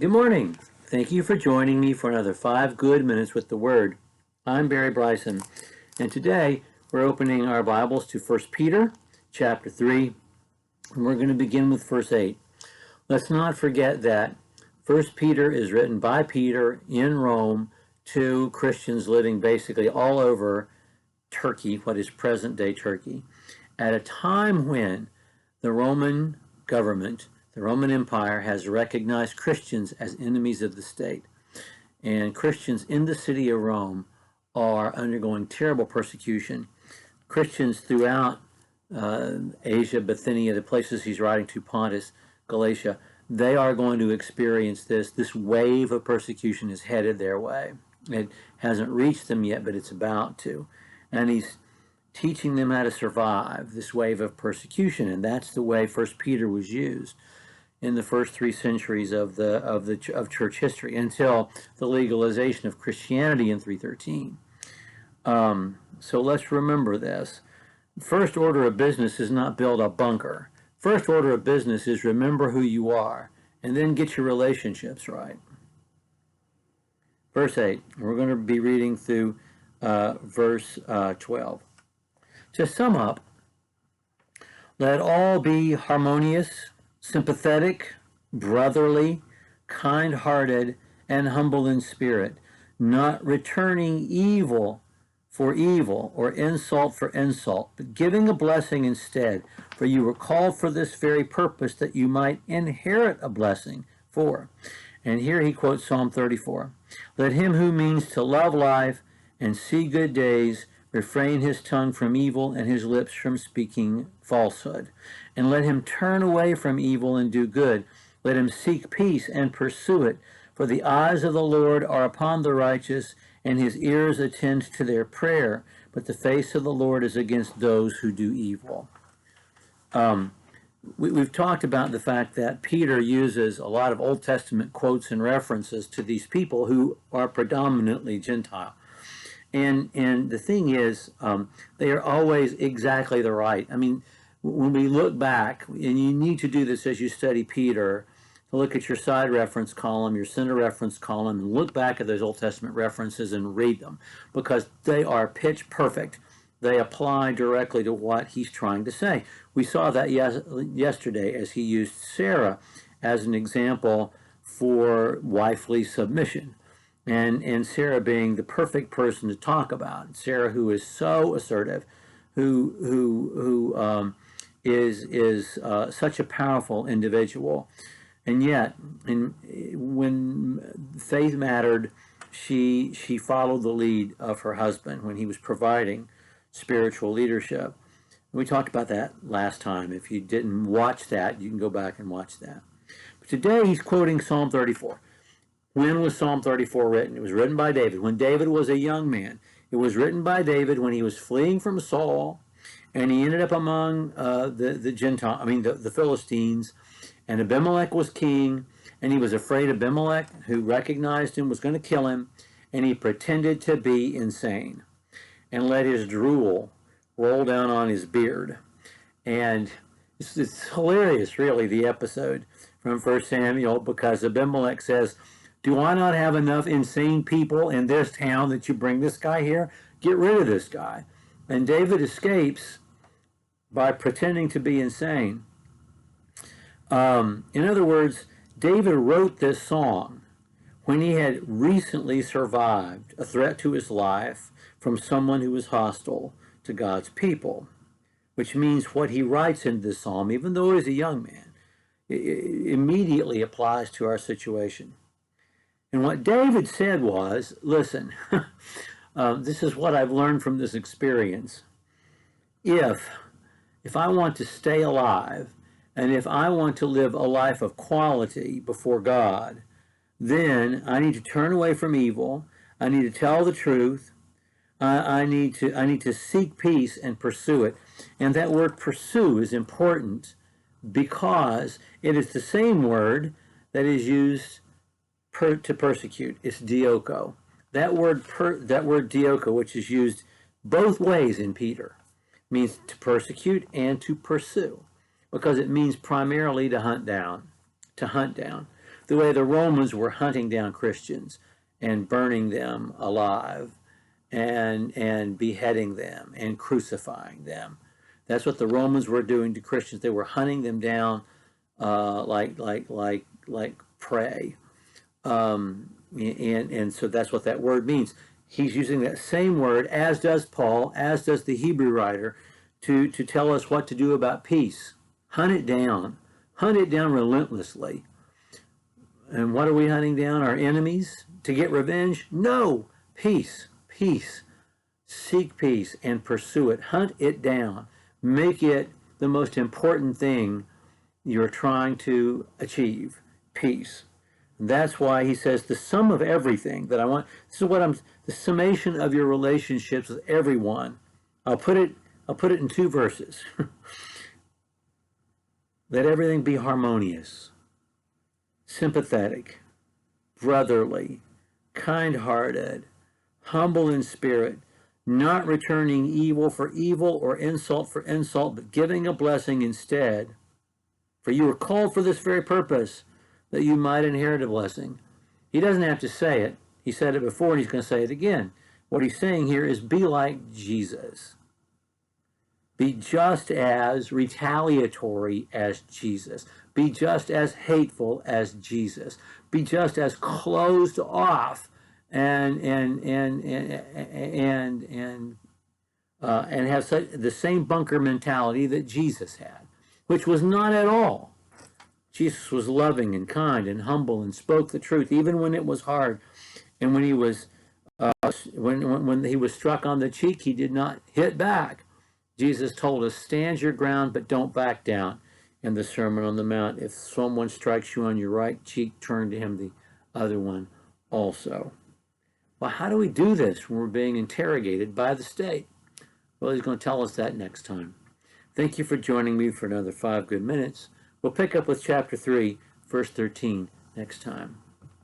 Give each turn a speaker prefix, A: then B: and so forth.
A: Good morning. Thank you for joining me for another 5 good minutes with the Word. I'm Barry Bryson, and today we're opening our Bibles to 1 Peter chapter 3, and we're going to begin with verse 8. Let's not forget that 1 Peter is written by Peter in Rome to Christians living basically all over Turkey, what is present-day Turkey, at a time when the Roman government, the Roman Empire, has recognized Christians as enemies of the state. And Christians in the city of Rome are undergoing terrible persecution. Christians throughout Asia, Bithynia, the places he's writing to, Pontus, Galatia, they are going to experience this. This wave of persecution is headed their way. It hasn't reached them yet, but it's about to. And he's teaching them how to survive this wave of persecution, and that's the way First Peter was used in the first 3 centuries of church history until the legalization of Christianity in 313. So let's remember this. First order of business is not build a bunker. First order of business is remember who you are, and then get your relationships right. Verse 8, we're going to be reading through verse 12. To sum up, let all be harmonious, sympathetic, brotherly, kind-hearted, and humble in spirit, not returning evil for evil or insult for insult, but giving a blessing instead. For you were called for this very purpose, that you might inherit a blessing. For, and here he quotes Psalm 34, let him who means to love life and see good days refrain his tongue from evil and his lips from speaking falsehood. And let him turn away from evil and do good. Let him seek peace and pursue it. For the eyes of the Lord are upon the righteous, and his ears attend to their prayer. But the face of the Lord is against those who do evil. We've talked about the fact that Peter uses a lot of Old Testament quotes and references to these people who are predominantly Gentile. And the thing is, they are always exactly the right. I mean, when we look back, and you need to do this as you study Peter, to look at your side reference column, your center reference column, and look back at those Old Testament references and read them, because they are pitch perfect. They apply directly to what he's trying to say. We saw that yesterday as he used Sarah as an example for wifely submission. And Sarah being the perfect person to talk about. Sarah, who is so assertive, who is such a powerful individual, and yet, when faith mattered, she followed the lead of her husband when he was providing spiritual leadership. We talked about that last time. If you didn't watch that, you can go back and watch that. But today he's quoting Psalm 34. When was Psalm 34 written? It was written by David when David was a young man. It was written by David when he was fleeing from Saul, and he ended up among the Philistines, and Abimelech was king, and he was afraid Abimelech, who recognized him, was going to kill him, and he pretended to be insane and let his drool roll down on his beard. And it's hilarious, really, the episode from 1 Samuel, because Abimelech says, do I not have enough insane people in this town that you bring this guy here? Get rid of this guy. And David escapes by pretending to be insane. In other words, David wrote this song when he had recently survived a threat to his life from someone who was hostile to God's people, which means what he writes in this psalm, even though he's a young man, it immediately applies to our situation. And what David said was, listen, this is what I've learned from this experience. If I want to stay alive, and if I want to live a life of quality before God, then I need to turn away from evil. I need to tell the truth. I need to seek peace and pursue it. And that word pursue is important because it is the same word that is used to persecute. It's dioko. That word dioko, which is used both ways in Peter, means to persecute and to pursue, because it means primarily to hunt down. the way the Romans were hunting down Christians and burning them alive and beheading them and crucifying them. That's what the Romans were doing to Christians. They were hunting them down like prey. And so that's what that word means. He's using that same word, as does Paul, as does the Hebrew writer, to tell us what to do about peace. Hunt it down. Hunt it down relentlessly. And what are we hunting down? Our enemies? To get revenge? No. Peace. Peace. Seek peace and pursue it. Hunt it down. Make it the most important thing you're trying to achieve. Peace. And that's why he says the sum of everything that I want. This is what the summation of your relationships with everyone. I'll put it in 2 verses. Let everything be harmonious, sympathetic, brotherly, kind-hearted, humble in spirit, not returning evil for evil or insult for insult, but giving a blessing instead. For you were called for this very purpose, that you might inherit a blessing. He doesn't have to say it. He said it before and he's going to say it again. What he's saying here is be like Jesus. Be just as retaliatory as Jesus. Be just as hateful as Jesus. Be just as closed off and have the same bunker mentality that Jesus had, which was not at all. Jesus was loving and kind and humble and spoke the truth even when it was hard. And when he was when he was struck on the cheek, he did not hit back. Jesus told us, stand your ground, but don't back down in the Sermon on the Mount. If someone strikes you on your right cheek, turn to him the other one also. Well, how do we do this when we're being interrogated by the state? Well, he's going to tell us that next time. Thank you for joining me for another 5 good minutes. We'll pick up with chapter 3, verse 13 next time.